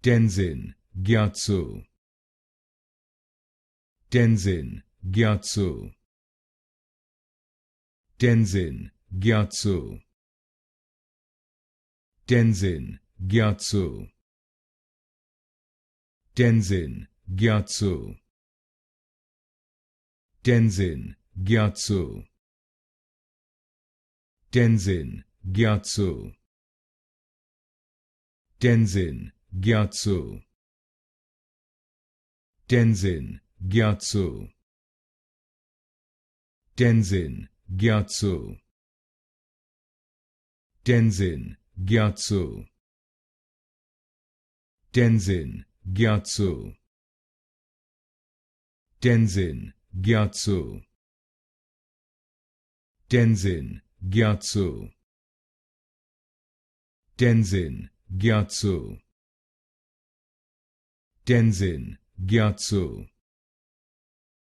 Tenzin Gyatso, Tenzin Gyatso, Tenzin Gyatso, Tenzin Gyatso, Tenzin Gyatso, Tenzin Gyatso, Tenzin Gyatso, Tenzin Gyatso, Tenzin Gyatso, Tenzin Gyatso, Tenzin Gyatso, Tenzin Gyatso, Tenzin Gyatso, Tenzin Gyatso, Tenzin Gyatso, Tenzin Gyatso,